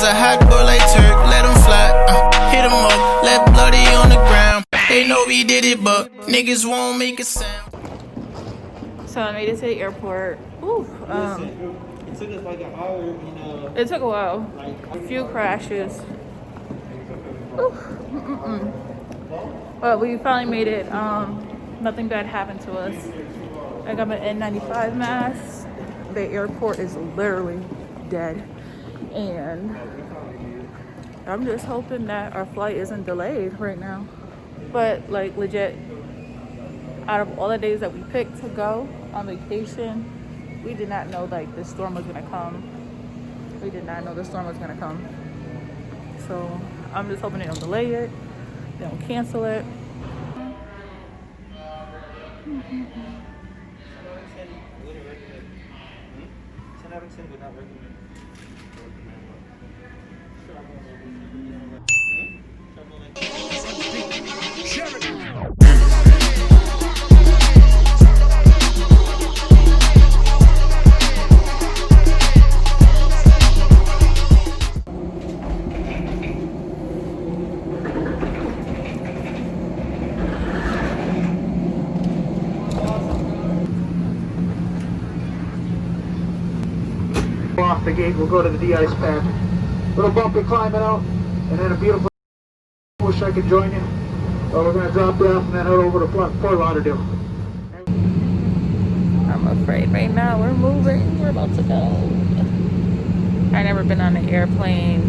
Cause I hot boy like Turk, let him fly. Hit him up, left bloody on the ground. They know we did it, but niggas won't make a sound. So I made it to the airport. Ooh, it took us like an hour, you know. It took a while. A few crashes. But we finally made it. Nothing bad happened to us. I got my N95 mask. The airport is literally dead. And I'm just hoping that our flight isn't delayed right now. But like legit, out of all the days that we picked to go on vacation, we did not know like this storm was gonna come. We did not know the storm was gonna come. So I'm just hoping they don't delay it, they don't cancel it. Off the gate, we'll go to the de-ice pad. Little bumpy climbing out, and then a beautiful. Wish I could join you. Well, we're gonna drop you off and then head over to Fort Lauderdale. I'm afraid right now we're moving. We're about to go. I've never been on an airplane.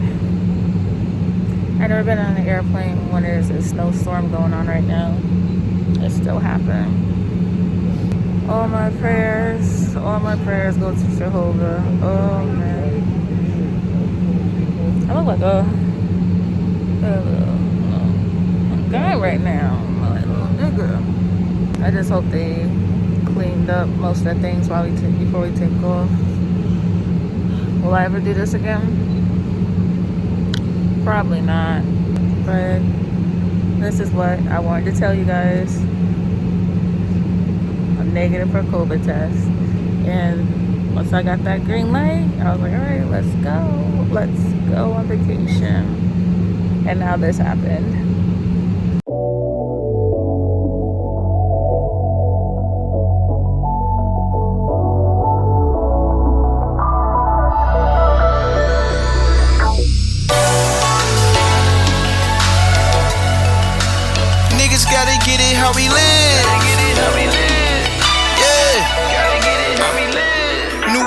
I've never been on an airplane when there's a snowstorm going on right now. It's still happening. All my prayers go to Jehovah. Oh man, I look like a guy right now, like a little nigga. I just hope they cleaned up most of the things while before we take off. Will I ever do this again? Probably not. But this is what I wanted to tell you guys. Negative for COVID test, and once I got that green light, I was like, all right, let's go on vacation. And now this happened. Niggas gotta get it how we live.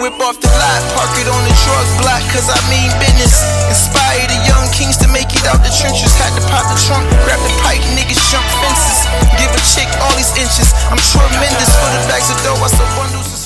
Whip off the lot, park it on the drug block, cause I mean business. Inspired the young kings to make it out the trenches. Had to pop the trunk, grab the pipe, niggas jump fences. Give a chick all these inches, I'm tremendous. For the bags of dough, I sell bundles.